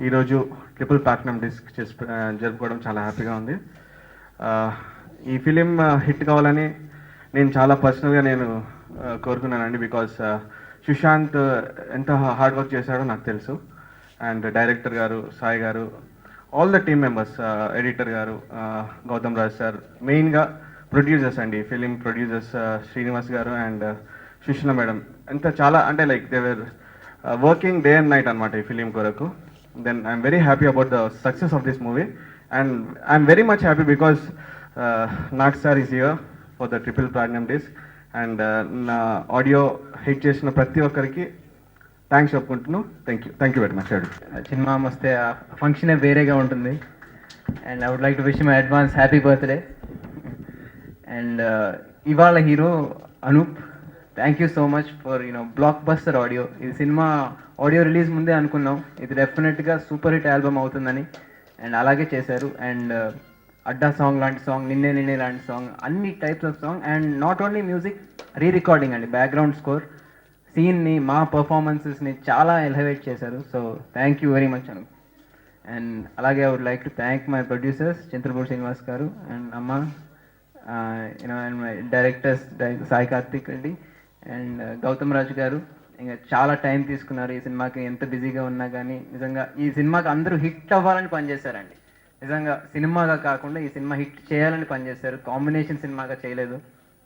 ఈరోజు triple platinum disc జరుపుకోవడం చాలా హ్యాపీగా ఉంది. ఈ ఫిలిం హిట్ కావాలని నేను చాలా పర్సనల్గా కోరుకున్నానండి. బికాస్ సుశాంత్ ఎంత హార్డ్ వర్క్ చేశాడో నాకు తెలుసు. అండ్ డైరెక్టర్ గారు, సాయి గారు, all the team members, editor గారు, గౌతమ్ రాజ్ సార్, మెయిన్గా ప్రొడ్యూసర్స్ అండి, ఫిలిం ప్రొడ్యూసర్స్ శ్రీనివాస్ గారు అండ్ సుష్ణ మేడం, ఎంత చాలా అంటే like they were working day and night అనమాట ఈ ఫిలిం కొరకు. Then I'm very happy about the success of this movie, and I'm very much happy because Nag sir is here for the triple platinum disc, and na audio hit chesina prati okkariki thanks cheppuntunnu. Thank you very much. సినిమా వస్తే function వేరేగా ఉంటుంది. And I would like to wish my advance happy birthday. And ఇవాళ hero Anup, thank you so much for blockbuster audio. ఈ సినిమా audio release ముందే అనుకున్నాం ఇది డెఫినెట్గా సూపర్ హిట్ ఆల్బమ్ అవుతుందని, అండ్ అలాగే చేశారు. అండ్ అడ్డా సాంగ్ లాంటి సాంగ్, నిన్నే నిన్నే లాంటి సాంగ్, అన్ని types of song, and not only music, re recording అండి, బ్యాక్గ్రౌండ్ స్కోర్, సీన్ని, మా పర్ఫార్మెన్సెస్ని చాలా ఎలివేట్ చేశారు. So thank you very much Anu. And అలాగే I would like to thank my producers Chintalapudi Srinivas గారు అండ్ అమ్మ, and my directors Sai Karthik Reddy and Gautham Raju గారు. ఇంకా చాలా టైం తీసుకున్నారు ఈ సినిమాకి, ఎంత బిజీగా ఉన్నా కానీ నిజంగా ఈ సినిమాకి అందరూ హిట్ అవ్వాలని పనిచేశారండి. నిజంగా సినిమాగా కాకుండా ఈ సినిమా హిట్ చేయాలని పనిచేశారు, కాంబినేషన్ సినిమాగా చేయలేదు.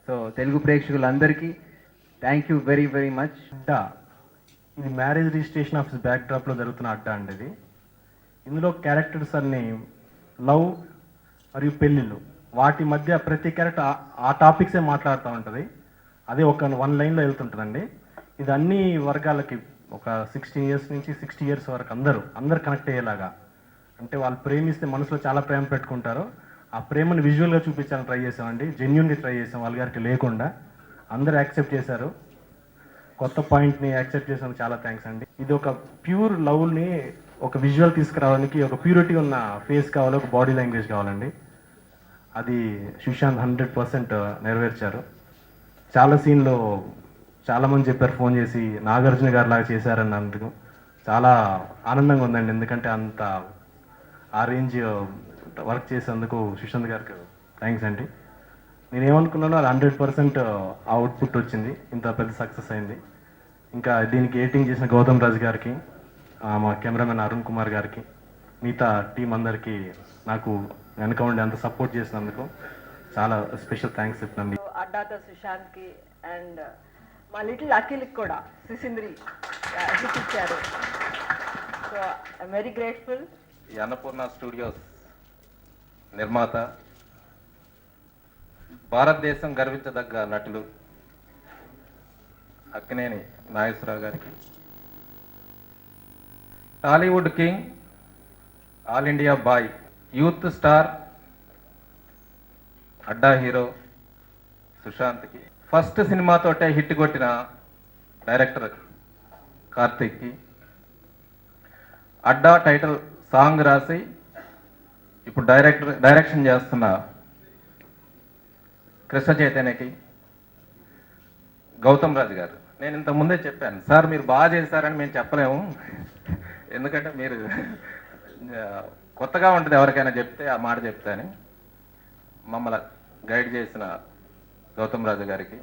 సో తెలుగు ప్రేక్షకులందరికీ thank you very very much. Adda, ఇది మ్యారేజ్ రిజిస్ట్రేషన్ ఆఫీస్ బ్యాక్ డ్రాప్లో జరుగుతున్న అడ్డా అండి. ఇది ఇందులో క్యారెక్టర్స్ అన్ని లవ్ మరియు పెళ్ళిళ్ళు, వాటి మధ్య ప్రతి క్యారెక్టర్ ఆ టాపిక్సే మాట్లాడుతూ ఉంటుంది. అదే ఒక 1 లైన్లో వెళ్తుంటుందండి. ఇది అన్ని వర్గాలకి, ఒక 16 ఇయర్స్ నుంచి 60 ఇయర్స్ వరకు అందరు కనెక్ట్ అయ్యేలాగా, అంటే వాళ్ళు ప్రేమిస్తే మనసులో చాలా ప్రేమ పెట్టుకుంటారు, ఆ ప్రేమను విజువల్గా చూపించాలని ట్రై చేసామండి. జెన్యున్గా ట్రై చేసాం, వాళ్ళ గారికి లేకుండా అందరూ యాక్సెప్ట్ చేశారు. కొత్త పాయింట్ని యాక్సెప్ట్ చేసినందుకు చాలా థ్యాంక్స్ అండి. ఇది ఒక ప్యూర్ లవ్ని ఒక విజువల్ తీసుకురావడానికి ఒక ప్యూరిటీ ఉన్న ఫేస్ కావాలి, ఒక బాడీ లాంగ్వేజ్ కావాలండి. అది సుశాంత్ 100% నెరవేర్చారు. చాలా సీన్లో చాలామంది చెప్పారు ఫోన్ చేసి, నాగార్జున గారు లాగా చేశారన్నందుకు చాలా ఆనందంగా ఉందండి. ఎందుకంటే అంత ఆ రేంజ్ వర్క్ చేసేందుకు సుశాంత్ గారికి థ్యాంక్స్ అండి. నేనేమనుకున్నానో అది 100% అవుట్పుట్ వచ్చింది, ఇంత పెద్ద సక్సెస్ అయింది. ఇంకా దీనికి ఎడిటింగ్ చేసిన గౌతమ్ రాజ్ గారికి, మా కెమెరామెన్ అరుణ్ కుమార్ గారికి, మిగతా టీం అందరికీ నాకు వెనక ఉండి అంత సపోర్ట్ చేసినందుకు చాలా స్పెషల్ థ్యాంక్స్ చెప్తున్నాను. అడ్డాతో సుశాంత్కి అండ్ మా లిటిల్ అఖిల్కి కూడా సిసింద్రి హిట్ ఇచ్చారు. So I'm very grateful. ఈ అన్నపూర్ణ స్టూడియోస్ నిర్మాత, భారతదేశం గర్వించదగ్గ నటులు అక్కినేని నాగేశ్వరరావు గారికి, Tollywood king, all India boy, youth star, Adda hero సుశాంత్కి, ఫస్ట్ సినిమాతోటే హిట్ కొట్టిన డైరెక్టర్ కార్తిక్కి, అడ్డా టైటిల్ సాంగ్ రాసి ఇప్పుడు డైరెక్షన్ చేస్తున్న కృష్ణ చైతన్యకి, గౌతమ్ రాజు గారు. నేను ఇంతకుముందే చెప్పాను సార్, మీరు బాగా చేశారని మేము చెప్పలేము, ఎందుకంటే మీరు కొత్తగా ఉంటుంది ఎవరికైనా చెప్తే ఆ మాట చెప్తాను. మమ్మల్ని గైడ్ చేసిన గౌతమ్ రాజు గారికి,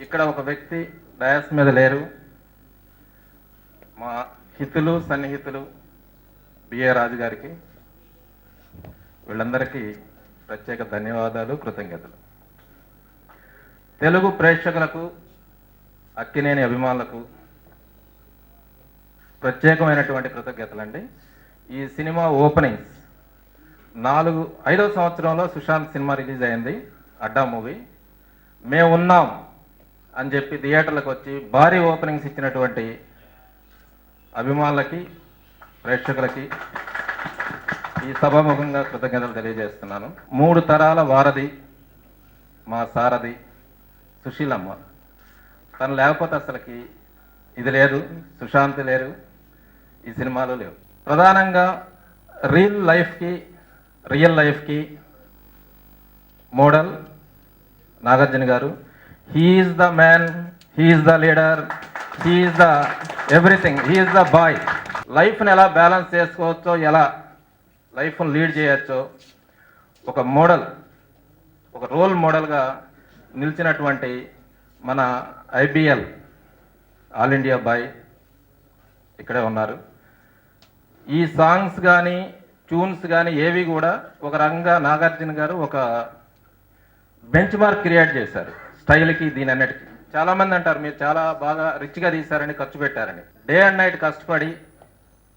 ఇక్కడ ఒక వ్యక్తి డయాస్ మీద లేరు, మా హితులు సన్నిహితులు బిఏ రాజు గారికి, వీళ్ళందరికీ ప్రత్యేక ధన్యవాదాలు, కృతజ్ఞతలు. తెలుగు ప్రేక్షకులకు, అక్కినేని అభిమానులకు ప్రత్యేకమైనటువంటి కృతజ్ఞతలండి. ఈ సినిమా ఓపెనింగ్స్ 5వ సంవత్సరంలో సుశాంత్ సినిమా రిలీజ్ అయింది, అడ్డా మూవీ. మేము ఉన్నాం అని చెప్పి థియేటర్లకు వచ్చి భారీ ఓపెనింగ్స్ ఇచ్చినటువంటి అభిమానులకి, ప్రేక్షకులకి ఈ సభాముఖంగా కృతజ్ఞతలు తెలియజేస్తున్నాను. 3 తరాల వారధి మా సారథి సుశీలమ్మ, తను లేకపోతే అసలుకి ఇది లేదు, సుశాంత్ లేరు, ఈ సినిమాలో లేవు. ప్రధానంగా రియల్ లైఫ్కి మోడల్ నాగార్జున గారు. He is the man, he is the leader, he is the everything, he is the boy. లైఫ్ని ఎలా బ్యాలెన్స్ చేసుకోవచ్చో, ఎలా లైఫ్ని లీడ్ చేయొచ్చో ఒక మోడల్, ఒక రోల్ మోడల్గా నిలిచినటువంటి మన ఐబిఎల్ ఆల్ ఇండియా బాయ్ ఇక్కడే ఉన్నారు. ఈ సాంగ్స్ కానీ ట్యూన్స్ కానీ ఏవి కూడా ఒక రకంగా నాగార్జున గారు ఒక బెంచ్ మార్క్ క్రియేట్ చేశారు స్టైల్కి, దీని అన్నిటికీ. చాలామంది అంటారు మీరు చాలా బాగా రిచ్గా తీశారని, ఖర్చు పెట్టారని. డే అండ్ నైట్ కష్టపడి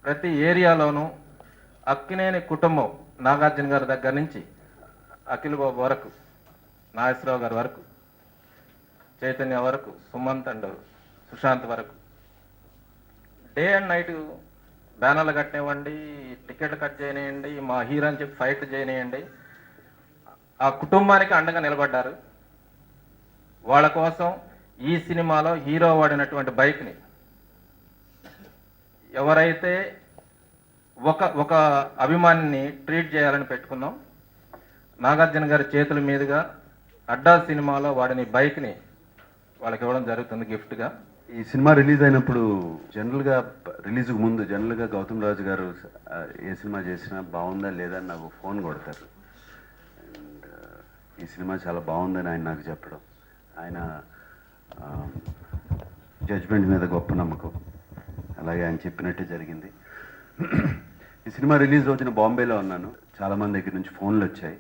ప్రతి ఏరియాలోనూ అక్కినేని కుటుంబం, నాగార్జున గారి దగ్గర నుంచి అఖిల్ బాబు వరకు, నాగేశ్వరరావు గారి వరకు, చైతన్య వరకు, సుమంత్ అండ్ సుశాంత్ వరకు డే అండ్ నైట్ బ్యానర్లు కట్టనివ్వండి, టికెట్లు కట్ చేయనివ్వండి, మా హీరో అని చెప్పి ఫైట్ చేయనివ్వండి, ఆ కుటుంబానికి అండగా నిలబడ్డారు. వాళ్ళ కోసం ఈ సినిమాలో హీరో వాడినటువంటి బైక్ని ఎవరైతే ఒక అభిమానిని ట్రీట్ చేయాలని పెట్టుకున్నాం, నాగార్జున గారి చేతుల మీదుగా అడ్డా సినిమాలో వాడిన బైక్ని వాళ్ళకి ఇవ్వడం జరుగుతుంది గిఫ్ట్గా. ఈ సినిమా రిలీజ్ అయినప్పుడు జనరల్గా రిలీజ్కి ముందు జనరల్గా గౌతమ్ రాజు గారు ఏ సినిమా చేసినా బాగుందా లేదా అని నాకు ఫోన్ కొడతారు. అండ్ ఈ సినిమా చాలా బాగుందని ఆయన నాకు చెప్పడం, ఆయన జడ్జ్మెంట్ మీద గొప్ప నమ్మకం, అలాగే ఆయన చెప్పినట్టే జరిగింది. ఈ సినిమా రిలీజ్ రోజున బాంబేలో ఉన్నాను. చాలామంది దగ్గర నుంచి ఫోన్లు వచ్చాయి.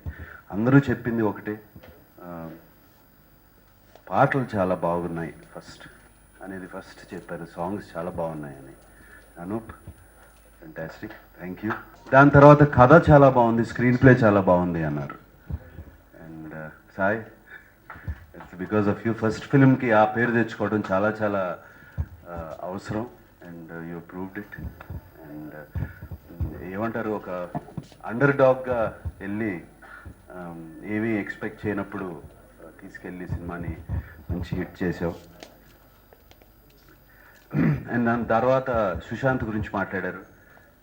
అందరూ చెప్పింది ఒకటే, పాటలు చాలా బాగున్నాయి ఫస్ట్ చెప్పారు, సాంగ్స్ చాలా బాగున్నాయని. Anup fantastic, thank you. దాని తర్వాత కథ చాలా బాగుంది, స్క్రీన్ ప్లే చాలా బాగుంది అన్నారు. And Sai, it's because of you. First ఫిల్మ్కి ఆ పేరు తెచ్చుకోవడం చాలా చాలా అవసరం. And you proved it. And ఏమంటారు, ఒక అండర్ డాగ్గా వెళ్ళి ఏమీ ఎక్స్పెక్ట్ చేయనప్పుడు తీసుకెళ్ళి సినిమాని మంచి హిట్ చేసావు. అండ్ దాని తర్వాత సుశాంత్ గురించి మాట్లాడారు,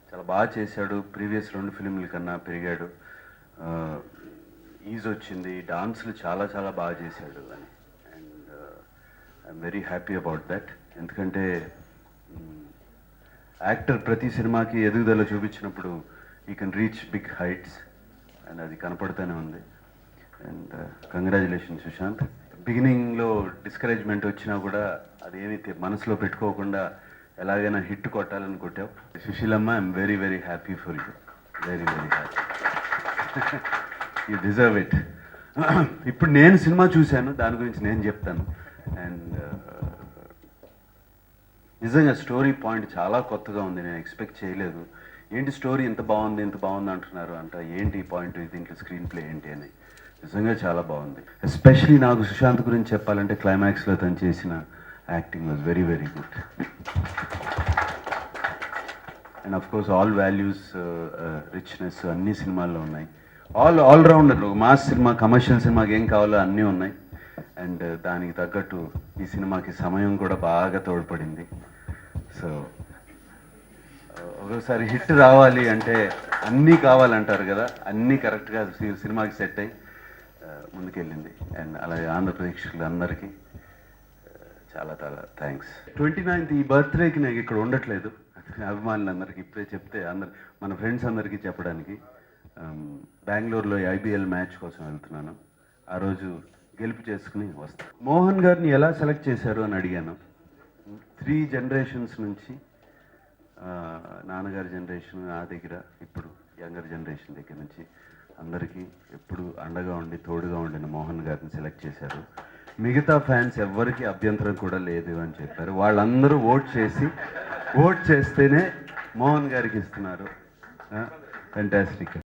చాలా బాగా చేశాడు, ప్రీవియస్ 2 ఫిల్మ్ల కన్నా పెరిగాడు, ఈజ్ వచ్చింది, డాన్సులు చాలా చాలా బాగా చేశాడు అని. And I'm very happy about that. ఎందుకంటే యాక్టర్ ప్రతి సినిమాకి ఎదుగుదల చూపించినప్పుడు you can reach big heights, and అది కనపడుతూనే ఉంది. And congratulation Sushant. బిగినింగ్లో డిస్కరేజ్మెంట్ వచ్చినా కూడా అదేమి మనసులో పెట్టుకోకుండా ఎలాగైనా హిట్ కొట్టాలని కొట్టావు. సుశీలమ్మ, I'm very very happy for you, very very happy. You deserve it. ఇప్పుడు నేను సినిమా చూశాను, దాని గురించి నేను చెప్తాను. అండ్ నిజంగా స్టోరీ పాయింట్ చాలా కొత్తగా ఉంది, నేను ఎక్స్పెక్ట్ చేయలేదు. ఏంటి స్టోరీ ఇంత బాగుంది అంటున్నారు అంట, ఏంటి పాయింట్ దీంట్లో, స్క్రీన్ ప్లే ఏంటి అని. నిజంగా చాలా బాగుంది. ఎస్పెషలీ నాకు సుశాంత్ గురించి చెప్పాలంటే క్లైమాక్స్లో తను చేసిన acting was very very good. And of course all values, richness అన్ని సినిమాల్లో ఉన్నాయి. ఆల్రౌండర్, మాస్ సినిమా, కమర్షియల్ సినిమాకి ఏం కావాలో అన్నీ ఉన్నాయి. అండ్ దానికి తగ్గట్టు ఈ సినిమాకి సమయం కూడా బాగా తోడ్పడింది. సో ఒకసారి హిట్ రావాలి అంటే అన్నీ కావాలంటారు కదా, అన్నీ కరెక్ట్గా సినిమాకి సెట్ అయ్యి ముందుకెళ్ళింది. అండ్ అలాగే ఆంధ్రప్రదేశ్లో అందరికీ చాలా చాలా థ్యాంక్స్. 29th ఈ బర్త్డేకి నాకు ఇక్కడ ఉండట్లేదు, అభిమానులందరికీ ఇప్పుడే చెప్తే మన ఫ్రెండ్స్ అందరికీ చెప్పడానికి. బెంగళూరులో ఐబిఎల్ మ్యాచ్ కోసం వెళ్తున్నాను, ఆ రోజు గెలుపు చేసుకుని వస్తాను. మోహన్ గారిని ఎలా సెలెక్ట్ చేశారు అని అడిగాను. 3 generations నుంచి, నాన్నగారి జనరేషన్ నా దగ్గర, ఇప్పుడు యంగర్ జనరేషన్ దగ్గర నుంచి అందరికీ ఎప్పుడు అండగా ఉండి తోడుగా ఉండిన మోహన్ గారిని సెలెక్ట్ చేశారు. మిగతా ఫ్యాన్స్ ఎవ్వరికీ అభ్యంతరం కూడా లేదు అని చెప్పారు. వాళ్ళందరూ ఓట్ చేస్తేనే మోహన్ గారికి ఇస్తున్నారు. ఫెంటాస్టిక్.